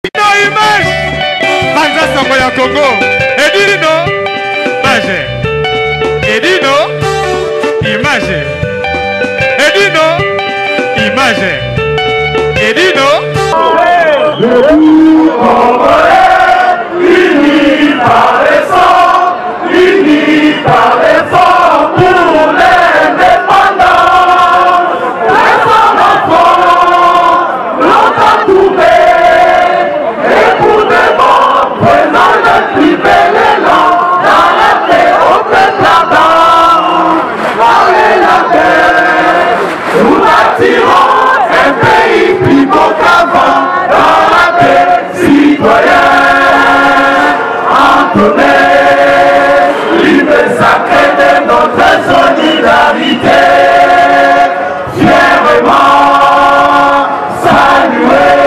Image Banza Sango ya Congo Edino Image Edino Image Edino Image Edino Unis par les sangs, unis par les forts pour l'indépendance. Les enfants longtemps trouvés et pour de bons prenant le plus bel élan dans la paix au peuple là-bas. Allez la paix, nous bâtirons un pays plus beau qu'avant dans la paix citoyenne. Libre sacré de notre solidarité, fièrement saluer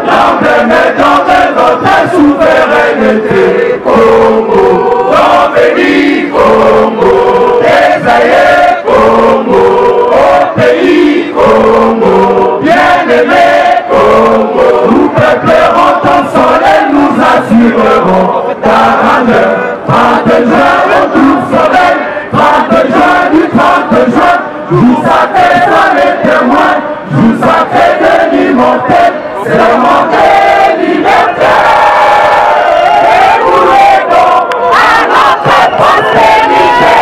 l'emblème d'or de notre souveraineté. Congo, ton béni Congo, désaillé Congo, au pays Congo, bien-aimé Congo, nous peuplerons ton soleil, nous assurerons ta grandeur. 30 juin, retour soleil, 30 juin du 30 juin, jour sacré, sois les témoins, jour sacré de l'immortel, c'est le monde de liberté. Et nous aidons à notre prospérité.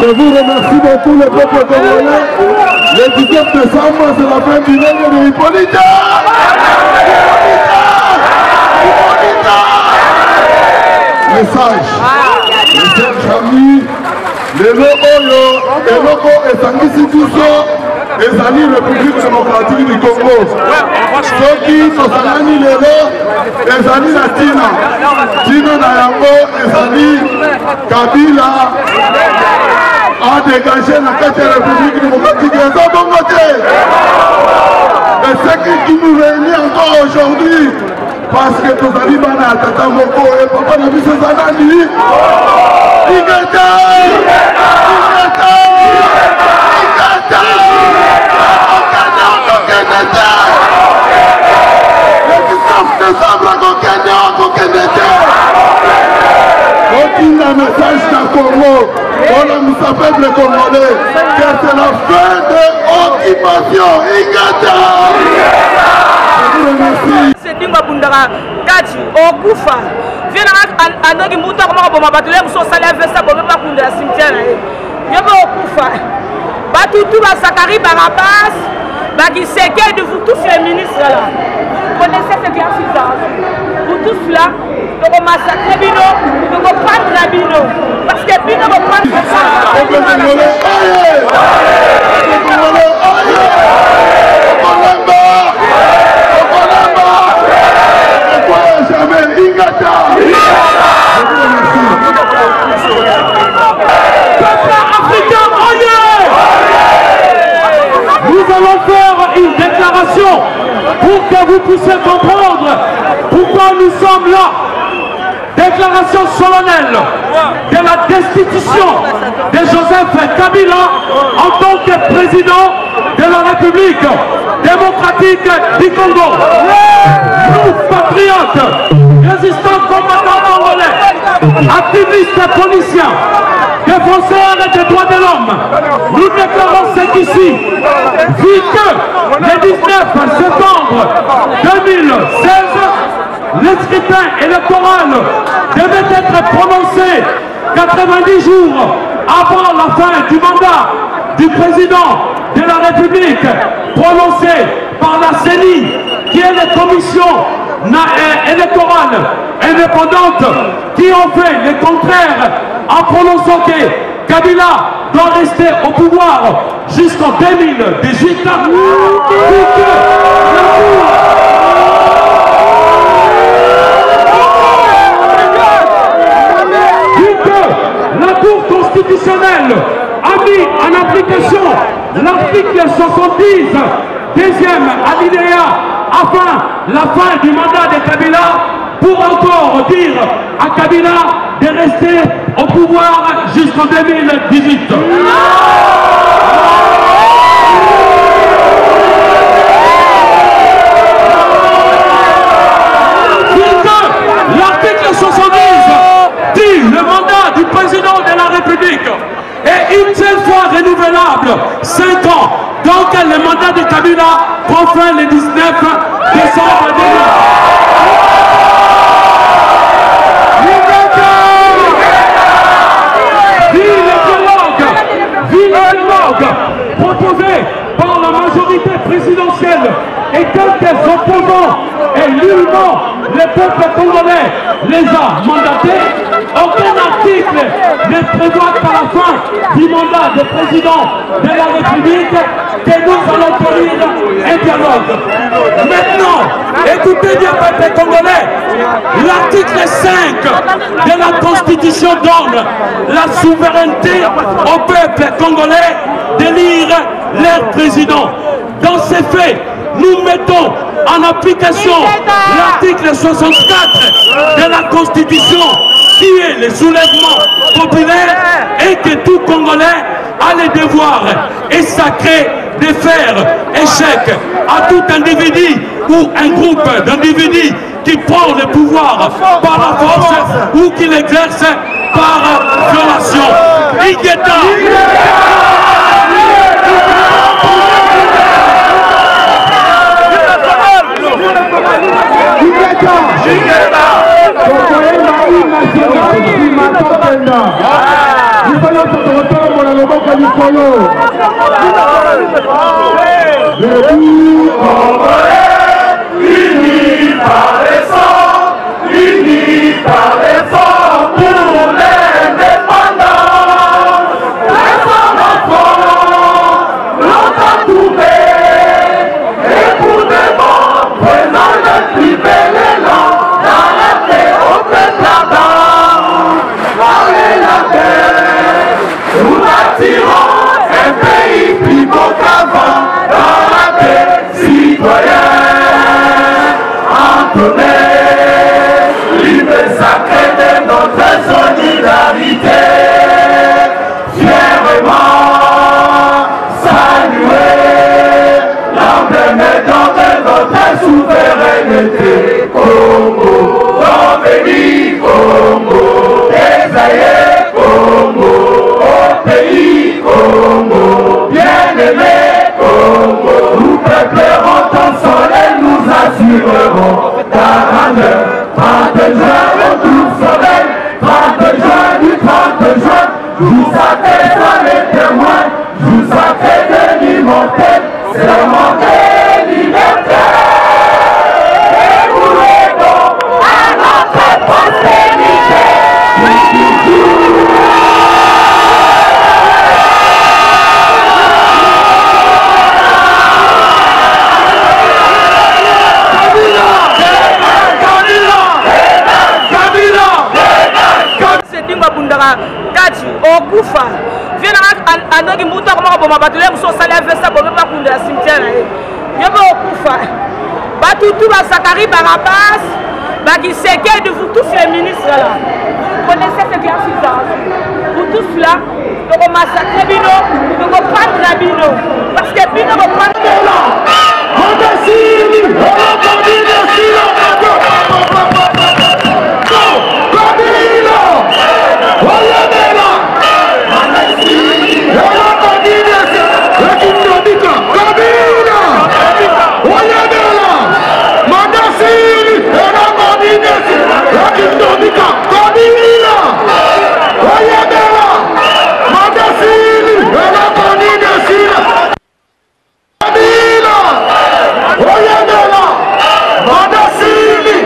Je vous remercie beaucoup le peuple congolais. Le 17 décembre, c'est la fin du règne de Hippolyte. Message. Message ami. Lelo oyo, eloko esangisi biso ezali République démocratique du Congo. Soki tosangani lelo ezali na Tina. Tina na yango ezali Kabila a dégagé la carte de la République démocratique des Bongoté. Et ce qui nous réunit encore aujourd'hui, parce que tous les Bana, Tata Moko et Papa Nabi Sezanani, Igata, Igata, Igata, le 19 décembre, aucun message d'un Congo. On a mis sa peuple congolais, car c'est la fin de l'occupation. Igata! Je vous remercie. C'est Dingo Bundara, Kaji, Okufa. Viens à Nogi Mouta, comment on va battre les moussos, ça lève ça, on ne peut pas couler à cimetière. Yoko Okufa. Batoutou, Sakari, Barabas, Bagiseke, de vous tous les ministres là. Vous connaissez ce qui a fait ça. Vous tous là. Donc on massacre Bino, donc on prend la Bino. Parce que Bino va prendre le sang. Peuple africain, nous allons faire une déclaration pour que vous puissiez comprendre pourquoi nous sommes là. Déclaration solennelle de la destitution de Joseph Kabila en tant que président de la République démocratique du Congo. Nous, patriotes, résistants combattants congolais, activistes policiers, défenseurs des droits de l'homme, nous déclarons ceci, vu que le 19 septembre 2016, le scrutin électoral devait être prononcé 90 jours avant la fin du mandat du président de la République, prononcé par la CENI, qui est la commission électorale indépendante, qui ont fait le contraire en prononçant que Kabila doit rester au pouvoir jusqu'en 2018. solennel a mis en application l'article 70, deuxième alinéa, afin la fin du mandat de Kabila, pour encore dire à Kabila de rester au pouvoir jusqu'en 2018. L'article 70 dit le mandat du président de la République est une seule fois renouvelable, 5 ans. Donc le mandat de Kabila prend fin le 19 décembre 2020. Proposé par la majorité présidentielle et quelques opposants et nullement le peuple congolais les a mandatés. Aucun article ne prévoit qu'à la fin du mandat de président de la République que nous allons tenir un dialogue. Maintenant, écoutez bien, peuple congolais, l'article 5 de la Constitution donne la souveraineté au peuple congolais d'élire leur président. Dans ces faits, nous mettons en application l'article 64 de la Constitution qui est le soulèvement populaire et que tout Congolais a le devoir et sacré de faire échec à tout individu ou un groupe d'individus qui prend le pouvoir par la force ou qui l'exerce par violation. Unis par les sangs, unis par l'effort pour l'indépendance. Les enfants l'ont trouvé et pour des bons prenant le privé l'élan dans la paix au peuple là-bas. Allez la paix, nous bâtirons un pays plus beau qu'avant dans la paix citoyenne. Libre et sacré de notre solidarité, fièrement saluer l'emblème de notre souveraineté. Congo, ton béni, Congo, désaillé, Congo, au pays, Congo, bien-aimé, Congo, nous peuplerons ton soleil, nous assurerons ta grandeur. 30 juin, retour soleil, 30 juin du 30 juin, jour sacré, sois les témoins, jour sacré de l'immortel, c'est le monde de liberté. Et nous l'aidons à notre prospérité. Kati okufa viens andoki muta koma boma batule muso sala vesta bombe pa kunda cimetière yobo okufa batutu ba Zakari Barabas ba Kiseke de vous tous les ministres là vous connaissez ce grand silence vous tous là donc on massacre bino donc on prend la bino parce que bino on prend là on décide on dit Madasili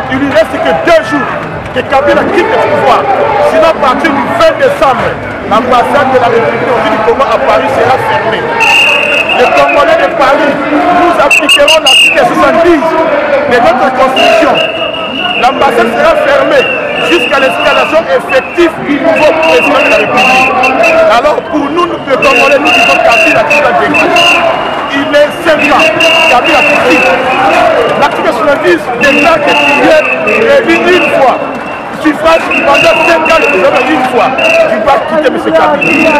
Il lui reste que 2 jours que Kabila quitte le pouvoir. Sinon, à partir du 20 décembre, l'ambassade de la République du Congo à Paris sera fermée. Les Congolais de Paris, nous appliquerons l'article 70 de notre constitution. L'ambassade sera fermée jusqu'à l'installation effective du nouveau président de la République. Alors pour nous, les Congolais, nous disons Kabila qui va dégager. Il est 5 ans, Kabila qui quitte. L'article 70 déclare que tu es élu une fois. Suffrage pendant 5 ans, tu seras une fois. Tu vas quitter M. Kabila.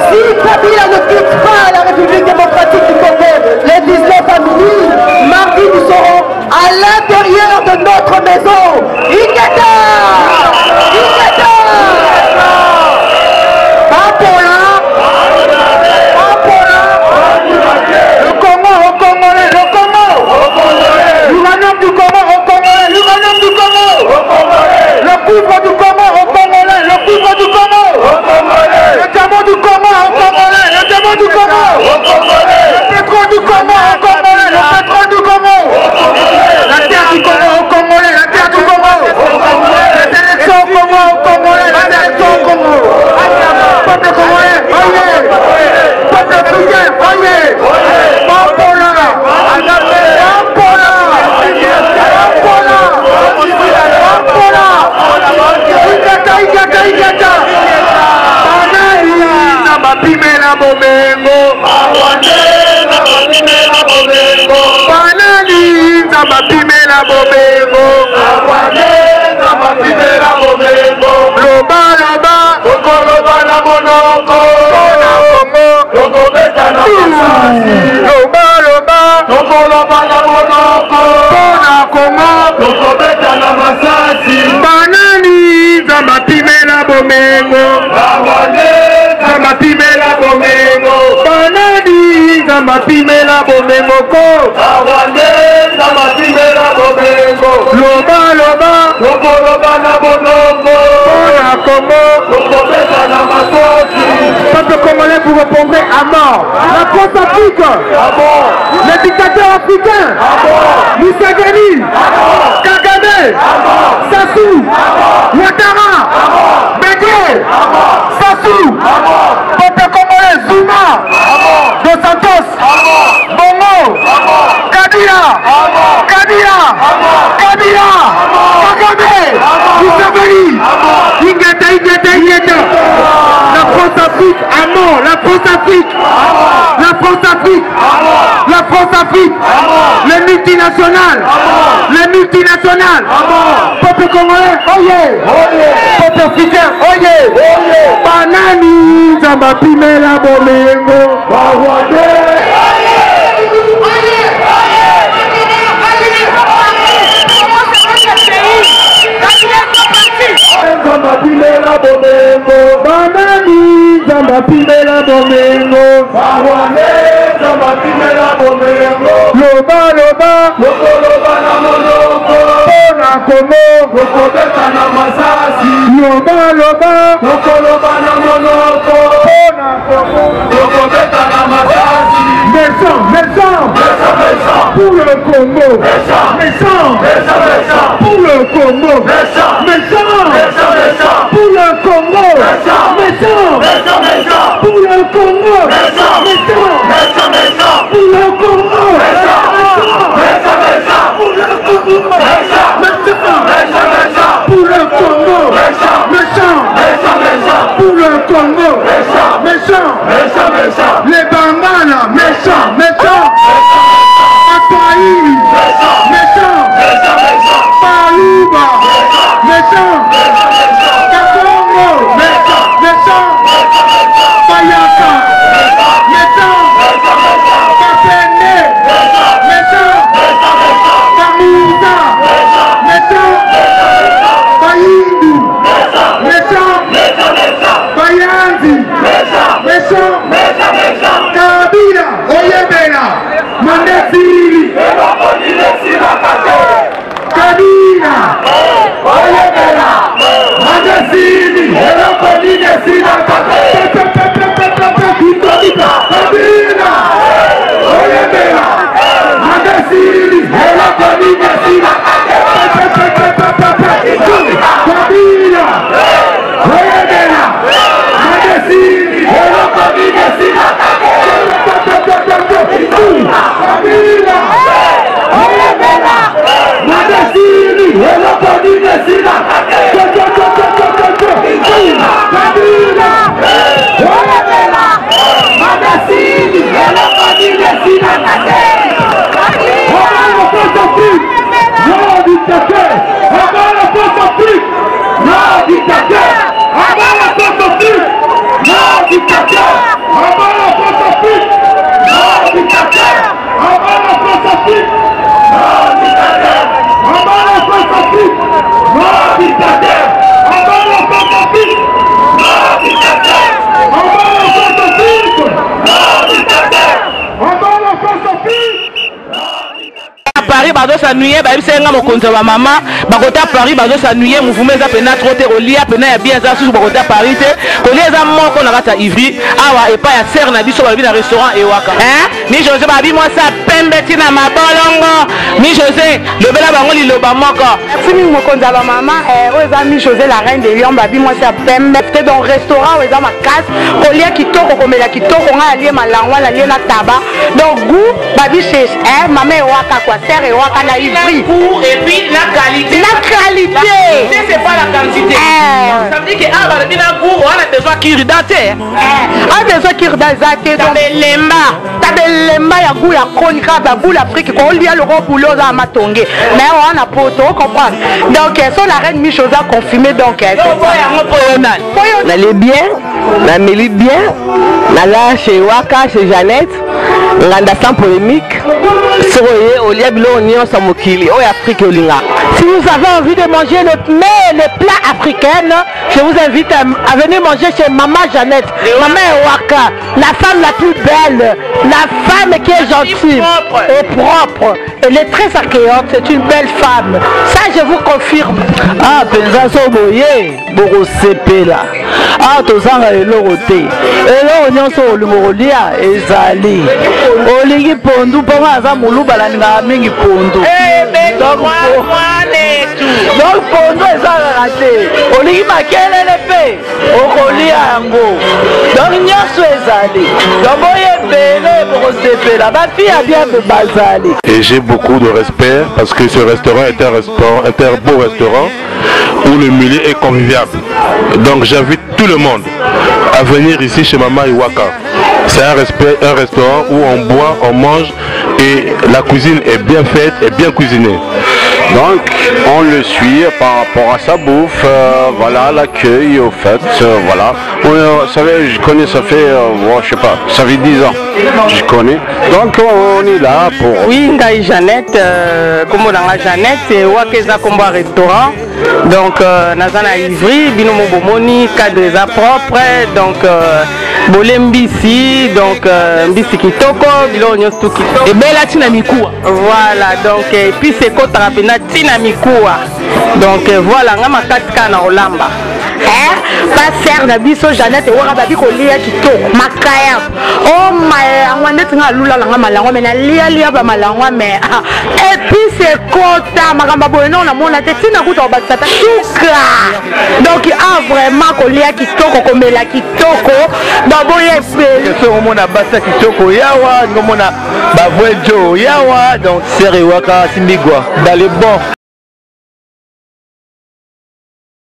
Si Kabila ne quitte pas la République démocratique du Congo le 19 avril, mardi nous serons à l'intérieur de notre maison. Iketa! Iketa! Le Congo au Congolais, le Congo! L'uranium du Congo au Congolais, l'uranium du Congo! Le cuivre du Congo au Congolais, le cuivre du Congo! Le diamant du Congo au Congolais, le diamant du Congo! Le pétrole du Congo au Congolais, le pétrole du Congo! La terre du Congo au Congolais, la terre du Congo! Les élections au Congo au Congolais, les élections au Congo! Peuple congolais, oyez! Peuple africain, oyez! Pampola! Pampola! Iketa, iketa, iketa! Bapimela bomengo banani za bapimela bomengo loba loba okoloba na monoko na Kongo okobeta na masasi loba loba okoloba na monoko na Kongo okobeta na masasi banani za bapimela bomengo Mapimela bomengo banani za mapimela bomengo ko awande za mapimela bomengo Kabila, Kagame, Museveni, Ingeta. La France-Afrique, amant, la France-Afrique, la France-Afrique, la France-Afrique, les multinationales, peuple congolais, oye, peuple africain, oye, Banani, Zamba Pimela Bomengo, Zamba Pimela Bomengo, Banani, Zamba Pimela Bomengo, Zamba Pimela Bomengo, Loba na monoko, Pona Komo, Lokobeta na Masasi, Loba na monoko, Pona Komo, Lokobeta na Masasi, méchant, pour le Congo, méchant, pour le Congo, méchant, pour le Congo, méchant, pour le Congo, méchant, pour le Congo, pour le Congo, pour le Congo, méchant, pour le Congo, méchant, les Bambana, méchant, Ataï, méchant, Palouba, méchant, Kakongo, méchant, Bayaka, méchant, Kapene, méchant, Kamouza, méchant, Bayindu, méchant, Bayanzi, méchant, Kabila, Oyebela, Mandesiri, Kabila, Oyebela, Mandesiri, Kabila, Oyebela, Mandesiri, Paris bazo s'ennuyer ba bisenga mokonzi wa mama bakota Paris bazo s'ennuyer mouvement za pena trop te olia pena ya bien za susu bakota Paris te kolia za moko na kata Ivry awa epa ya serre na biso ba bi na restaurant Ewaka mi José ba bi moi sa pembe tina mabolongo mi José le bela bango liloba moko merci mokonzi wa mama oza mi José la reine de Lyon ba bi moi sa pembe te dans restaurant oza ma casse kolia kitoko komela kitoko nga alie malangwa la lie na taba donc goût ba bi chez maman Ewaka quoi serre Ewaka na Ivry et puis la qualité c'est pas la quantité ça veut dire que ah ba bina goût on a besoin kiridate a besoin kiridate donc lemba ya goût ya konika ba goût l'Afrique ko lia le gros boulot za matonge mais on a poto comprendre donc so la reine mi chose a confirmé donc na les bien na meli bien na la chez Ewaka chez Jeannette nganda sans polémique soye olia bilo nyonso mokili o Afrique olinga. Si vous avez envie de manger les plats africains, je vous invite à venir manger chez Maman Jeannette, Maman Ewaka, la femme la plus belle, la femme qui est gentille et propre. Elle est très accueillante, c'est une belle femme. Ça, je vous confirme. Ah, penza so boye, boko sepela. Ah, tozanga eloko te. Eloko nyonso olimolia ezali. Olingi pondu ponga za muluba la mingi pondu. donc pondo ezalaka te olingi makelele mpe okolia yango donc nyonso ezali donc boye ebele bokosepela bafille ya bien mpe bazali. Et j'ai beaucoup de respect parce que ce restaurant est un beau restaurant où le milieu est convivial. Donc j'invite tout le monde à venir ici chez Mama Iwaka. C'est un restaurant où on boit, on mange et la cuisine est bien faite et bien cuisinée. Donc on le suit par rapport à sa bouffe, voilà, l'accueil au fait, voilà. Vous savez, je connais, ça fait, je sais pas, ça fait 10 ans, je connais. Donc on est là pour... Oui, Ngaï Jeannette, comme on a Jeannette, et Wakeza Combo restaurant. Donc Nazana Ivry, Binomo Bomoni, cadre propre, donc Bolembisi, donc Mbisi Kitoko, Bilonyo Stuki. Et Bella Tinamikua. Voilà, donc et puis c'est Kotarapena Tinamikua. Donc voilà, on a ma katkana Olamba. Pas faire na biso Jeannette et waka babi ko lia kitoko makaya oh my ngwanete nga lula langa malango mais na lia ba malango mais et puis c'est kota makamba boye non na mona te tina kuta ba tata suka donc vraiment ko lia kitoko ko mela kitoko ba boye pe so mona basa kitoko yawa ngomona ba vojo yawa donc seri waka simbigwa dans les bons